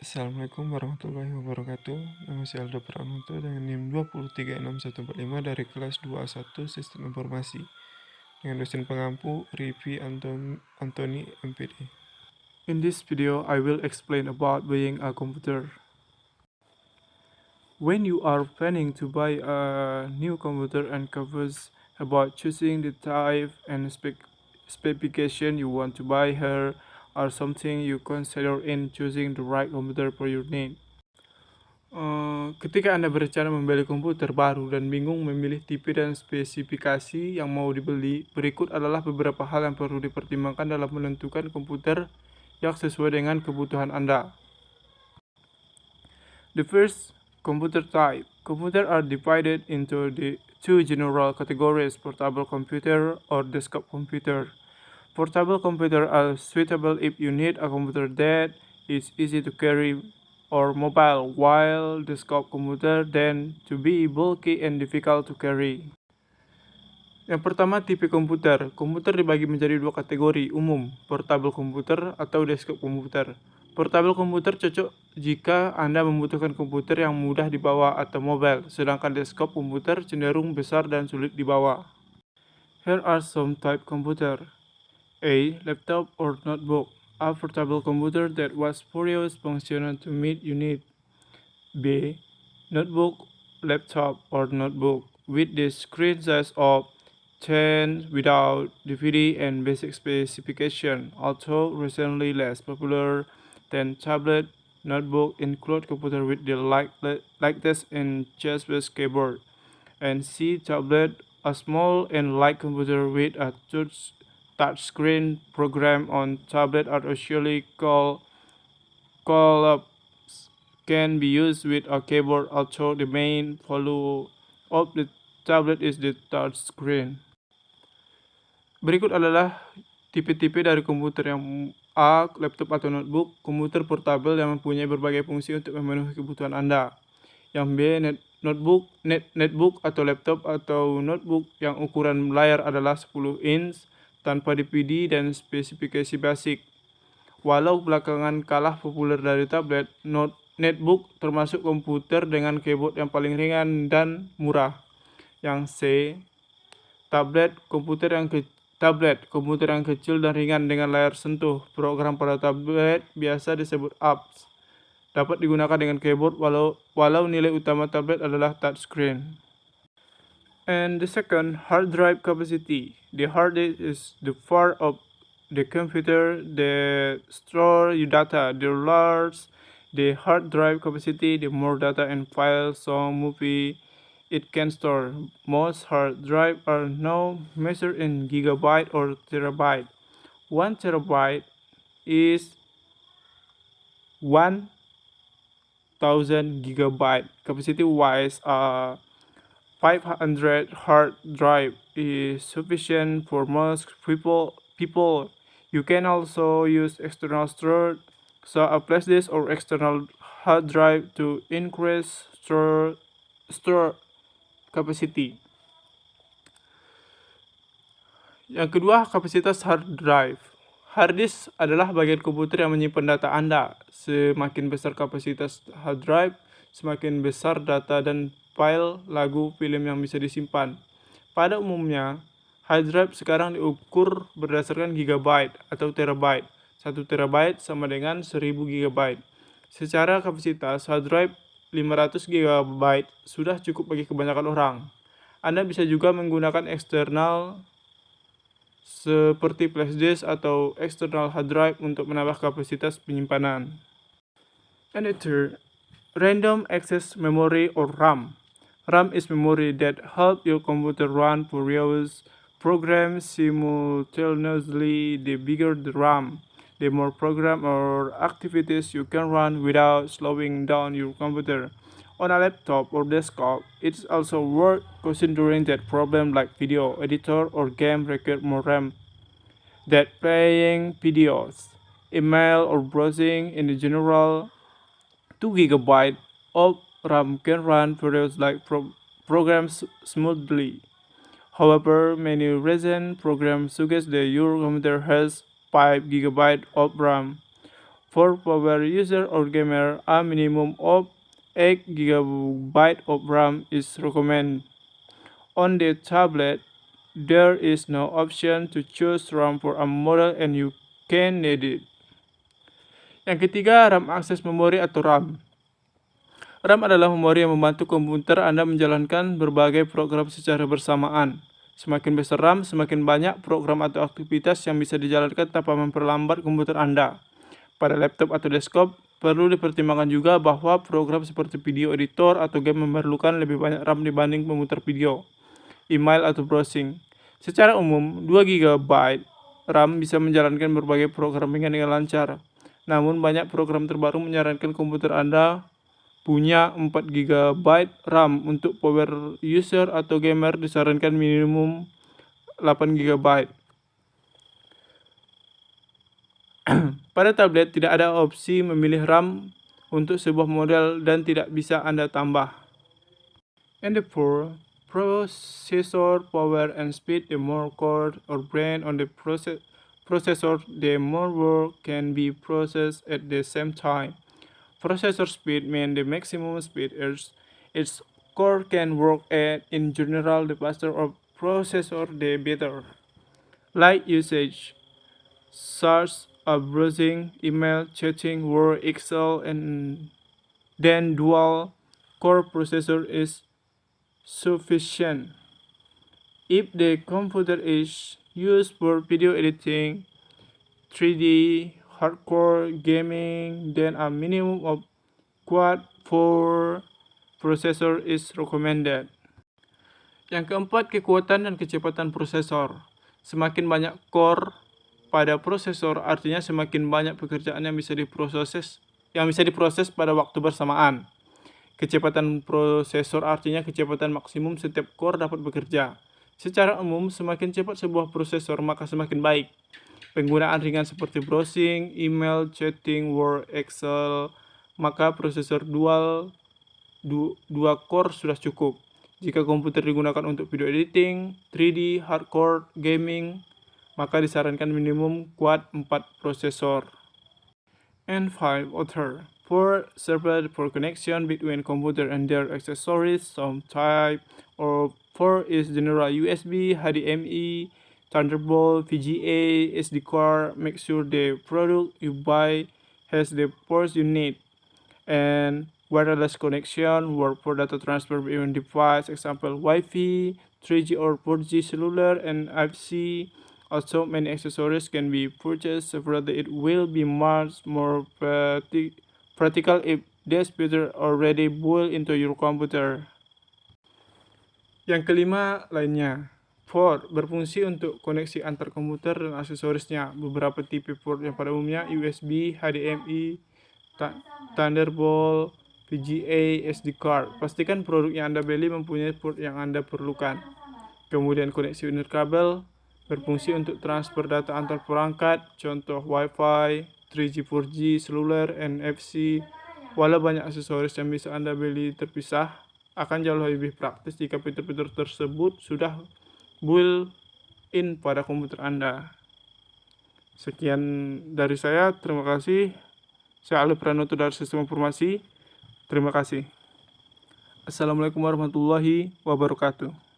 Assalamualaikum warahmatullahi wabarakatuh. Nama saya Aldo Pranoto dengan NIM 2361145 dari kelas 2A1 Sistem Informasi dengan dosen pengampu Rivi Antoni MPD. In this video, I will explain about buying a computer. When you are planning to buy a new computer and confused about choosing the type and specification you want to buy, here are something you consider in choosing the right computer for your need. Ketika Anda berencana membeli komputer baru dan bingung memilih tipe dan spesifikasi yang mau dibeli, berikut adalah beberapa hal yang perlu dipertimbangkan dalam menentukan komputer yang sesuai dengan kebutuhan Anda. The first, computer type. Computers are divided into the two general categories, portable computer or desktop computer. Portable computers are suitable if you need a computer that is easy to carry or mobile, while desktop computer tend to be bulky and difficult to carry. Yang pertama, tipe komputer. Komputer dibagi menjadi dua kategori umum, portable komputer atau desktop komputer. Portable komputer cocok jika Anda membutuhkan komputer yang mudah dibawa atau mobile, sedangkan desktop komputer cenderung besar dan sulit dibawa. Here are some type computer. A. Laptop or notebook. A portable computer that was various functional to meet your need. B. Notebook, laptop or notebook with the screen size of 10 without DVD and basic specification, although recently less popular than tablet. Notebook include computer with the lightest and chest-based keyboard. And C. Tablet, a small and light computer with a touchscreen program on tablet are usually call-ups can be used with a keyboard, although the main value of the tablet is the touchscreen. Berikut adalah tipe-tipe dari komputer. Yang A. Laptop atau notebook, komputer portabel yang mempunyai berbagai fungsi untuk memenuhi kebutuhan Anda. Yang B. Netbook atau laptop atau notebook yang ukuran layar adalah 10 inch tanpa DVD dan spesifikasi basic. Walau belakangan kalah populer dari tablet, netbook termasuk komputer dengan keyboard yang paling ringan dan murah. Yang C. Tablet, komputer yang kecil dan ringan dengan layar sentuh. Program pada tablet biasa disebut apps. Dapat digunakan dengan keyboard walau nilai utama tablet adalah touchscreen. And the second, hard drive capacity. The hard disk is the part of the computer that store your data. The larger the hard drive capacity, the more data and files, song, movie it can store. Most hard drives are now measured in gigabyte or terabyte. 1 terabyte is 1000 gigabyte. Capacity-wise, 500 hard drive is sufficient for most people. You can also use external storage, so a flash disk or external hard drive to increase store capacity. Yang kedua, kapasitas hard drive. Hard disk adalah bagian komputer yang menyimpan data Anda. Semakin besar kapasitas hard drive, semakin besar data dan file, lagu, film yang bisa disimpan. Pada umumnya, hard drive sekarang diukur berdasarkan gigabyte atau terabyte. 1 terabyte sama dengan 1000 gigabyte. Secara kapasitas, hard drive 500 gigabyte sudah cukup bagi kebanyakan orang. Anda bisa juga menggunakan eksternal seperti flash disk atau external hard drive untuk menambah kapasitas penyimpanan. And the third, random access memory or RAM. RAM is memory that helps your computer run various programs simultaneously. The bigger the RAM, the more programs or activities you can run without slowing down your computer. On a laptop or desktop, it's also worth considering that programs like video editor or game require more RAM than playing videos, email, or browsing. In general, 2 GB of RAM can run various like programs smoothly. However, many recent programs suggest that your computer has 5 GB of RAM. For power user or gamer, a minimum of 8 GB of RAM is recommended. On the tablet, there is no option to choose RAM for a model and you can need it. Yang ketiga, RAM akses memori atau RAM. RAM adalah memori yang membantu komputer Anda menjalankan berbagai program secara bersamaan. Semakin besar RAM, semakin banyak program atau aktivitas yang bisa dijalankan tanpa memperlambat komputer Anda. Pada laptop atau desktop, perlu dipertimbangkan juga bahwa program seperti video editor atau game memerlukan lebih banyak RAM dibanding memutar video, email, atau browsing. Secara umum, 2 GB RAM bisa menjalankan berbagai program dengan lancar. Namun, banyak program terbaru menyarankan komputer Anda punya 4 GB RAM. Untuk power user atau gamer disarankan minimum 8 GB. Pada tablet tidak ada opsi memilih RAM untuk sebuah model dan tidak bisa Anda tambah. And therefore, processor power and speed, the more core or brain on the processor, the more work can be processed at the same time. Processor speed means the maximum speed its core can work at. In general, the faster a processor, the better. Light usage, such as browsing, email, chatting, Word, Excel, and then dual core processor is sufficient. If the computer is used for video editing, 3D, hardcore gaming, then a minimum of quad-core processor is recommended. Yang keempat, kekuatan dan kecepatan prosesor. Semakin banyak core pada prosesor artinya semakin banyak pekerjaan yang bisa diproses pada waktu bersamaan. Kecepatan prosesor artinya kecepatan maksimum setiap core dapat bekerja. Secara umum, semakin cepat sebuah prosesor maka semakin baik. Penggunaan ringan seperti browsing, email, chatting, Word, Excel, maka prosesor dua core sudah cukup. Jika komputer digunakan untuk video editing, 3D, hardcore gaming, maka disarankan minimum quad 4 prosesor. And 5 other. For server for connection between computer and their accessories, some type or for is general USB, HDMI, Thunderbolt, VGA, SD card. Make sure the product you buy has the ports you need. And wireless connection work for data transfer between devices, example Wi-Fi, 3G or 4G cellular, and NFC. Also, many accessories can be purchased separately. It will be much more practical if this feature already built into your computer. Yang kelima lainnya, port berfungsi untuk koneksi antar komputer dan aksesorisnya. Beberapa tipe port yang pada umumnya USB, HDMI, Thunderbolt, VGA, SD card. Pastikan produk yang Anda beli mempunyai port yang Anda perlukan. Kemudian koneksi nirkabel berfungsi untuk transfer data antar perangkat, contoh Wi-Fi, 3G, 4G, seluler, NFC. Walau banyak aksesoris yang bisa Anda beli terpisah, akan jauh lebih praktis jika fitur-fitur tersebut sudah built-in pada komputer Anda. Sekian dari saya, terima kasih. Saya Ali Pranoto dari Sistem Informasi. Terima kasih. Assalamualaikum warahmatullahi wabarakatuh.